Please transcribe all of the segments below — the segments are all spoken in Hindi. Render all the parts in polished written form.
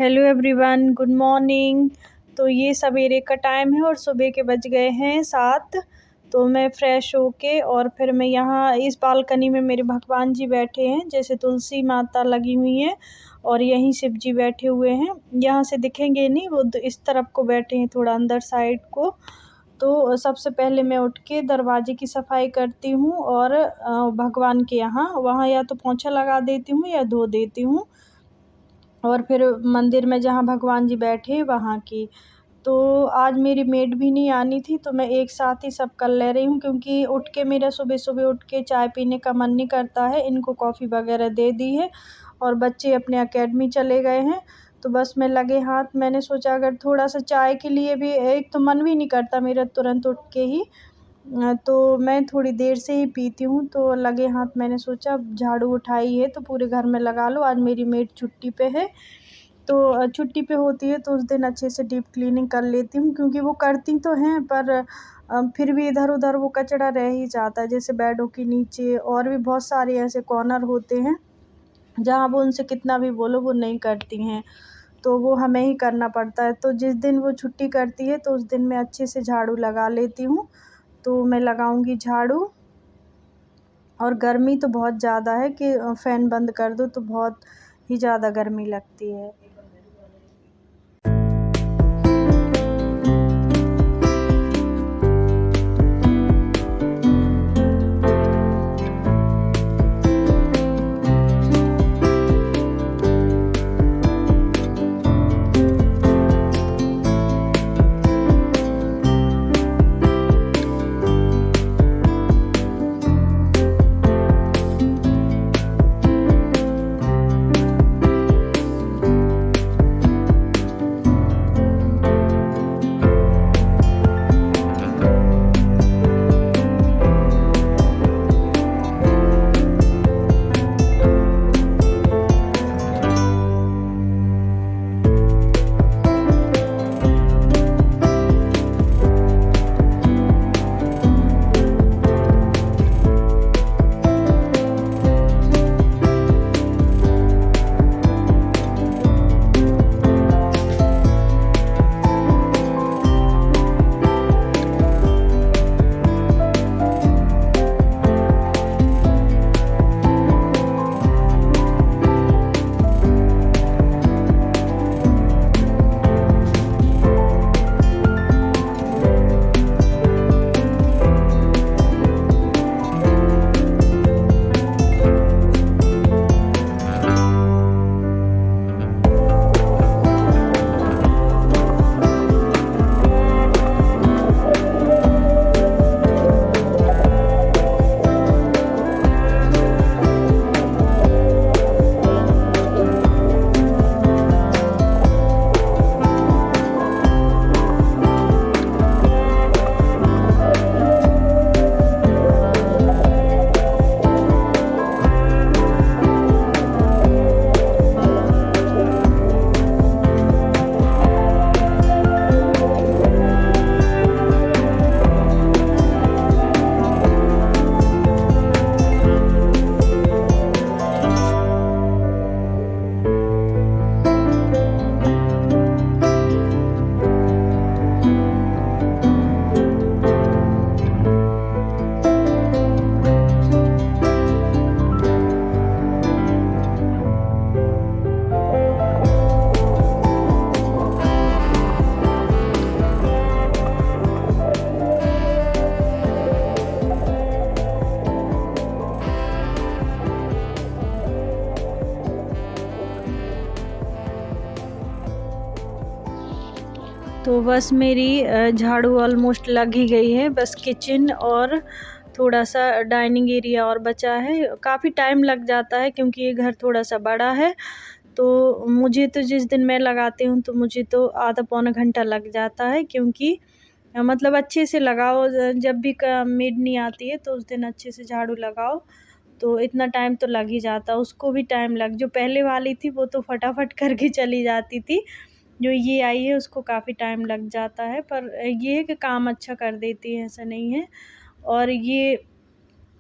Hello everyone, good morning. तो ये सवेरे का टाइम है और सुबह के बज गए हैं 7। तो मैं फ़्रेश होके और फिर मैं यहाँ इस बालकनी में मेरे भगवान जी बैठे हैं, जैसे तुलसी माता लगी हुई हैं और यहीं शिव जी बैठे हुए हैं। यहाँ से दिखेंगे नहीं, वो इस तरफ को बैठे हैं, थोड़ा अंदर साइड को। तो सबसे पहले मैं उठ के दरवाजे की सफाई करती हूँ और भगवान के यहाँ वहाँ या तो पोंछा लगा देती हूँ या धो देती हूँ, और फिर मंदिर में जहाँ भगवान जी बैठे वहाँ की। तो आज मेरी मेड भी नहीं आनी थी, तो मैं एक साथ ही सब कर ले रही हूँ, क्योंकि उठ के मेरा सुबह-सुबह उठ के चाय पीने का मन नहीं करता है। इनको कॉफ़ी वग़ैरह दे दी है और बच्चे अपने अकेडमी चले गए हैं। तो बस मैं लगे हाथ मैंने सोचा अगर थोड़ा-सा चाय के लिए भी, एक तो मन भी नहीं करता मेरा तुरंत उठ के ही, तो मैं थोड़ी देर से ही पीती हूँ। तो लगे हाथ मैंने सोचा झाड़ू उठाई है तो पूरे घर में लगा लो। आज मेरी मेड छुट्टी पे है, तो छुट्टी पे होती है तो उस दिन अच्छे से डीप क्लीनिंग कर लेती हूँ, क्योंकि वो करती तो हैं पर फिर भी इधर-उधर वो कचरा रह ही जाता है। जैसे बेडों के नीचे और भी बहुत सारे ऐसे कॉर्नर होते हैं, जहाँ वो उनसे कितना भी बोलो वो नहीं करती हैं, तो वो हमें ही करना पड़ता है। तो जिस दिन वो छुट्टी करती है तो उस दिन मैं अच्छे से झाड़ू लगा लेती हूँ। तो मैं लगाऊँगी झाड़ू। और गर्मी तो बहुत ज़्यादा है कि फ़ैन बंद कर दो तो बहुत ही ज़्यादा गर्मी लगती है। तो बस मेरी झाड़ू ऑलमोस्ट लग ही गई है। बस किचन और थोड़ा-सा डाइनिंग एरिया और बचा है। काफ़ी टाइम लग जाता है क्योंकि ये घर थोड़ा-सा बड़ा है। तो मुझे तो जिस दिन मैं लगाती हूँ तो मुझे तो आधा पौना घंटा लग जाता है, क्योंकि मतलब अच्छे से लगाओ, जब भी मेड नहीं आती है तो उस दिन अच्छे से झाड़ू लगाओ तो इतना टाइम तो लग ही जाता। उसको भी टाइम लग, जो पहले वाली थी वो तो फटाफट करके चली जाती थी, जो ये आई है उसको काफ़ी टाइम लग जाता है, पर ये है कि काम अच्छा कर देती है, ऐसा नहीं है। और ये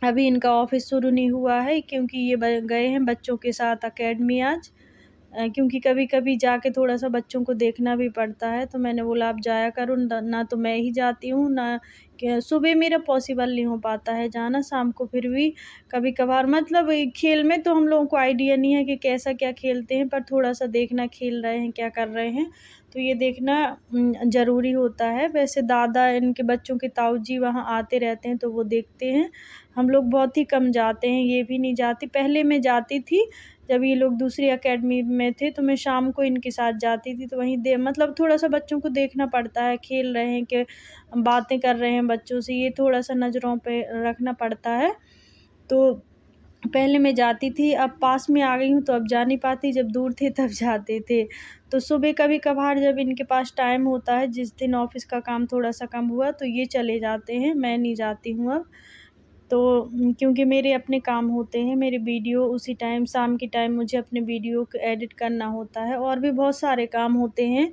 अभी इनका ऑफ़िस शुरू नहीं हुआ है, क्योंकि ये गए हैं बच्चों के साथ अकेडमी आज। क्योंकि कभी-कभी जाके थोड़ा-सा बच्चों को देखना भी पड़ता है, तो मैंने बोला आप जाया करो, ना तो मैं ही जाती हूँ, ना क सुबह मेरा पॉसिबल नहीं हो पाता है जाना, शाम को फिर भी कभी-कभार मतलब खेल में तो हम लोगों को आइडिया नहीं है कि कैसा क्या खेलते हैं, पर थोड़ा-सा देखना खेल रहे हैं, क्या कर रहे हैं, तो ये देखना ज़रूरी होता है। वैसे दादा इनके बच्चों के ताऊ जी वहाँ आते रहते हैं, तो वो देखते हैं। हम लोग बहुत ही कम जाते हैं, ये भी नहीं जाती। पहले मैं जाती थी, जब ये लोग दूसरी अकेडमी में थे, तो मैं शाम को इनके साथ जाती थी, तो वहीं मतलब थोड़ा-सा बच्चों को देखना पड़ता है, खेल रहे हैं कि बातें कर रहे हैं बच्चों से, ये थोड़ा-सा नज़रों पे रखना पड़ता है। तो पहले मैं जाती थी, अब पास में आ गई हूँ तो अब जा नहीं पाती, जब दूर थे तब जाते थे। तो सुबह कभी-कभार जब इनके पास टाइम होता है, जिस दिन ऑफ़िस का काम थोड़ा-सा कम हुआ, तो ये चले जाते हैं, मैं नहीं जाती हूँ अब। तो क्योंकि मेरे अपने काम होते हैं, मेरे वीडियो उसी टाइम शाम के टाइम मुझे अपने वीडियो को एडिट करना होता है, और भी बहुत सारे काम होते हैं,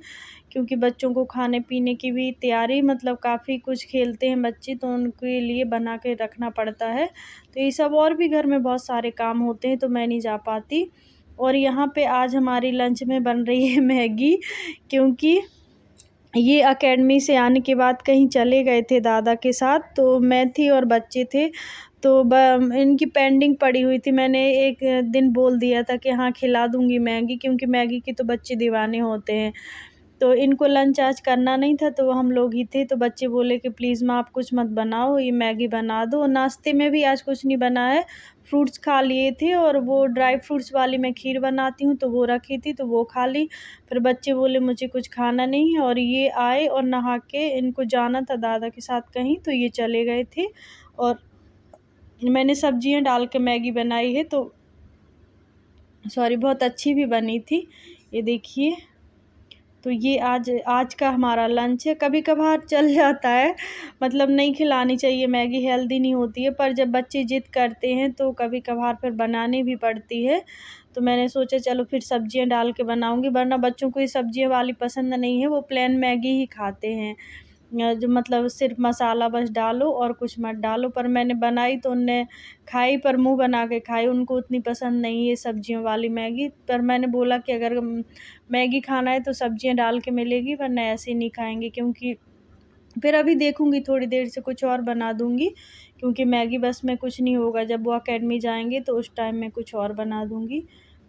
क्योंकि बच्चों को खाने-पीने की भी तैयारी मतलब काफ़ी कुछ खेलते हैं बच्चे, तो उनके लिए बना के रखना पड़ता है। तो ये सब और भी घर में बहुत सारे काम होते हैं, तो मैं नहीं जा पाती। और यहाँ पे आज हमारी लंच में बन रही है मैगी, क्योंकि ये अकेडमी से आने के बाद कहीं चले गए थे दादा के साथ, तो मैं थी और बच्चे थे, तो इनकी पेंडिंग पड़ी हुई थी। मैंने एक दिन बोल दिया था कि हाँ, खिला दूँगी मैगी, क्योंकि मैगी के तो बच्चे दीवाने होते हैं। तो इनको लंच आज करना नहीं था, तो हम लोग ही थे, तो बच्चे बोले कि प्लीज़ माँ आप कुछ मत बनाओ, ये मैगी बना दो। नाश्ते में भी आज कुछ नहीं बना है, फ्रूट्स खा लिए थे, और वो ड्राई फ्रूट्स वाली मैं खीर बनाती हूँ, तो वो रखी थी, तो वो खा ली। फिर बच्चे बोले मुझे कुछ खाना नहीं है, और ये आए और नहा के इनको जाना था दादा के साथ कहीं, तो ये चले गए थे, और मैंने सब्जियाँ डाल के मैगी बनाई है, तो सॉरी, बहुत अच्छी भी बनी थी। ये देखिए, तो ये आज आज का हमारा लंच है। कभी-कभार चल जाता है, मतलब नहीं खिलानी चाहिए, मैगी हेल्दी नहीं होती है, पर जब बच्चे ज़िद करते हैं तो कभी-कभार फिर बनानी भी पड़ती है। तो मैंने सोचा चलो फिर सब्जियाँ डाल के बनाऊँगी, वरना बच्चों को ये सब्जियाँ वाली पसंद नहीं है, वो प्लेन मैगी ही खाते हैं। जो मतलब सिर्फ़ मसाला बस डालो और कुछ मत डालो, पर मैंने बनाई तो उनने खाई, पर मुँह बना के खाई, उनको उतनी पसंद नहीं है सब्जियों वाली मैगी। पर मैंने बोला कि अगर मैगी खाना है तो सब्जियाँ डाल के मिलेगी, वरना ऐसे नहीं खाएँगे, क्योंकि फिर अभी देखूँगी थोड़ी देर से कुछ और बना दूँगी, क्योंकि मैगी बस में कुछ नहीं होगा, जब वो अकेडमी जाएँगे तो उस टाइम मैं कुछ और बना दूँगी।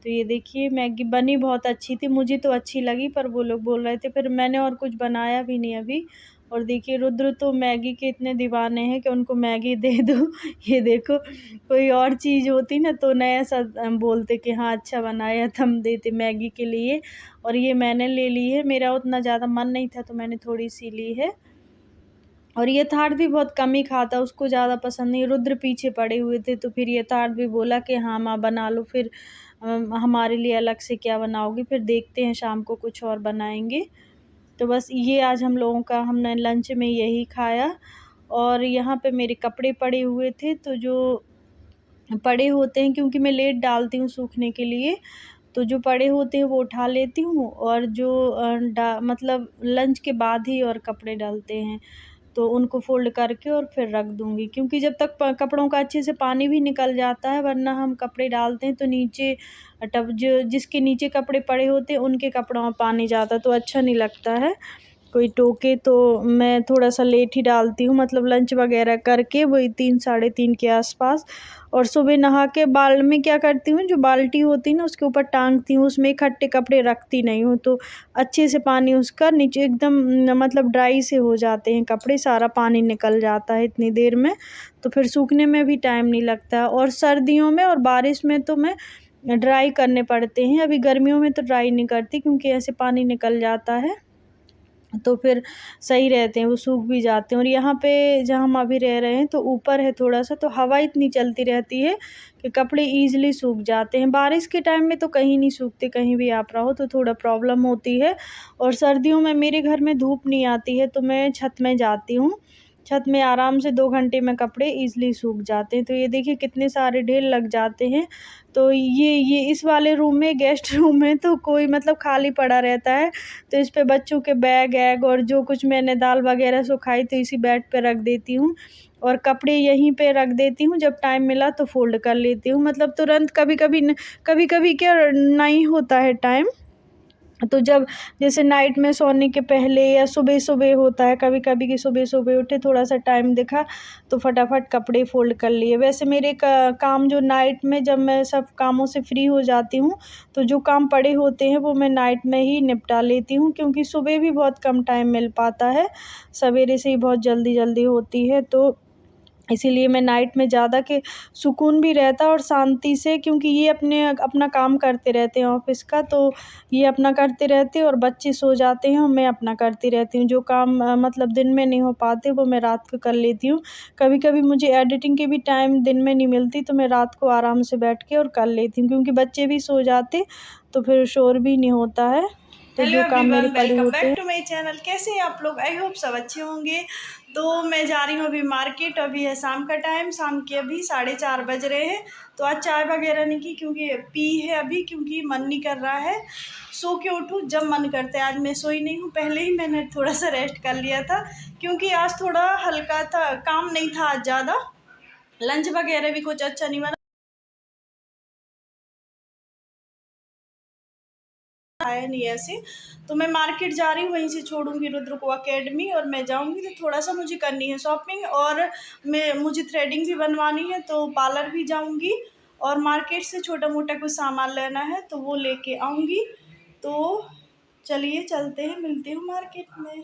तो ये देखिए, मैगी बनी बहुत अच्छी थी, मुझे तो अच्छी लगी, पर वो लोग बोल रहे थे, फिर मैंने और कुछ बनाया भी नहीं अभी। और देखिए, रुद्र तो मैगी के इतने दीवाने हैं कि उनको मैगी दे दो। ये देखो, कोई और चीज़ होती ना तो नया सा बोलते कि हाँ अच्छा बनाया, थम देते मैगी के लिए, और ये मैंने ले ली है, मेरा उतना ज़्यादा मन नहीं था तो मैंने थोड़ी-सी ली है। और यथार्थ भी बहुत कम ही खाता, उसको ज़्यादा पसंद नहीं। रुद्र पीछे पड़े हुए थे, तो फिर यथार्थ भी बोला कि हाँ माँ बना लो, फिर हमारे लिए अलग से क्या बनाओगी, फिर देखते हैं शाम को कुछ और बनाएँगे। तो बस ये आज हमने लंच में यही खाया। और यहाँ पे मेरे कपड़े पड़े हुए थे, तो जो पड़े होते हैं, क्योंकि मैं लेट डालती हूँ सूखने के लिए, तो जो पड़े होते हैं वो उठा लेती हूँ, और जो मतलब लंच के बाद ही और कपड़े डलते हैं, तो उनको फ़ोल्ड करके और फिर रख दूँगी, क्योंकि जब तक प कपड़ों का अच्छे से पानी भी निकल जाता है, वरना हम कपड़े डालते हैं तो नीचे टब जो जिसके नीचे कपड़े पड़े होते हैं उनके कपड़ों में पानी जाता है, तो अच्छा नहीं लगता है। कोई टोके, तो मैं थोड़ा-सा लेट ही डालती हूँ, मतलब लंच वग़ैरह करके वही 3 साढ़े 3 के आस-पास। और सुबह नहा के बाल में क्या करती हूँ, जो बाल्टी होती है ना उसके ऊपर टाँगती हूँ, उसमें इकट्ठे कपड़े रखती नहीं हूँ, तो अच्छे से पानी उसका नीचे एकदम मतलब ड्राई से हो जाते हैं कपड़े, सारा पानी निकल जाता है इतनी देर में, तो फिर सूखने में भी टाइम नहीं लगता। और सर्दियों में और बारिश में तो मैं ड्राई करने पड़ते हैं, अभी गर्मियों में तो ड्राई नहीं करती, क्योंकि ऐसे पानी निकल जाता है, तो फिर सही रहते हैं, वो सूख भी जाते हैं। और यहाँ पे जहाँ हम अभी रह रहे हैं तो ऊपर है थोड़ा-सा, तो हवा इतनी चलती रहती है कि कपड़े ईज़िली सूख जाते हैं। बारिश के टाइम में तो कहीं नहीं सूखते, कहीं भी आप रहो तो थोड़ा प्रॉब्लम होती है। और सर्दियों में मेरे घर में धूप नहीं आती है, तो मैं छत में जाती हूँ। छत में आराम से 2 घंटे में कपड़े ईज़िली सूख जाते हैं। तो ये देखिए कितने सारे ढेर लग जाते हैं। तो ये इस वाले रूम में, गेस्ट रूम में तो कोई मतलब खाली पड़ा रहता है, तो इस पे बच्चों के बैग-ऐग और जो कुछ मैंने दाल वग़ैरह सो खाई तो इसी बेड पे रख देती हूँ। और कपड़े यहीं पे रख देती हूँ, जब टाइम मिला तो फ़ोल्ड कर लेती हूँ। मतलब तुरंत कभी-कभी क्या नहीं होता है टाइम, तो जब जैसे नाइट में सोने के पहले या सुबह-सुबह होता है कभी-कभी कि सुबह-सुबह उठे, थोड़ा-सा टाइम दिखा तो फटाफट कपड़े फ़ोल्ड कर लिए। वैसे मेरे क काम जो नाइट में जब मैं सब कामों से फ्री हो जाती हूँ, तो जो काम पड़े होते हैं वो मैं नाइट में ही निपटा लेती हूँ, क्योंकि सुबह भी बहुत कम टाइम मिल पाता है, सवेरे से ही बहुत जल्दी-जल्दी होती है, तो इसीलिए मैं नाइट में ज़्यादा के सुकून भी रहता और शांति से, क्योंकि ये अपना काम करते रहते हैं ऑफ़िस का, तो ये अपना करते रहते हैं और बच्चे सो जाते हैं और मैं अपना करती रहती हूँ। जो काम मतलब दिन में नहीं हो पाते वो मैं रात को कर लेती हूँ। कभी-कभी मुझे एडिटिंग की भी टाइम दिन में नहीं मिलती, तो मैं रात को आराम से बैठ के और कर लेती हूँ, क्योंकि बच्चे भी सो जाते तो फिर शोर भी नहीं होता है, तो हेलो जो काम मेरे एवरीवन, पड़े वेलकम होते बैक हैं। To my channel. कैसे हैं आप लोग? आई होप सब अच्छे होंगे। तो मैं जा रही हूँ अभी मार्केट। अभी है शाम का टाइम, शाम के अभी 4:30 बज रहे हैं। तो आज चाय वगैरह नहीं की, क्योंकि पी है अभी, क्योंकि मन नहीं कर रहा है। सो के उठूँ जब मन करता है। आज मैं सोई नहीं हूँ, पहले ही मैंने थोड़ा सा रेस्ट कर लिया था, क्योंकि आज थोड़ा हल्का था, काम नहीं था आज ज़्यादा। लंच वगैरह भी कुछ अच्छा नहीं बना है, नहीं ऐसे। तो मैं मार्केट जा रही हूँ, वहीं से छोड़ूंगी रुद्र को अकेडमी और मैं जाऊंगी। तो थोड़ा सा मुझे करनी है शॉपिंग, और मुझे थ्रेडिंग भी बनवानी है, तो पार्लर भी जाऊंगी। और मार्केट से छोटा मोटा कुछ सामान लेना है, तो वो लेके आऊंगी। तो चलिए चलते हैं, मिलती हूँ मार्केट में।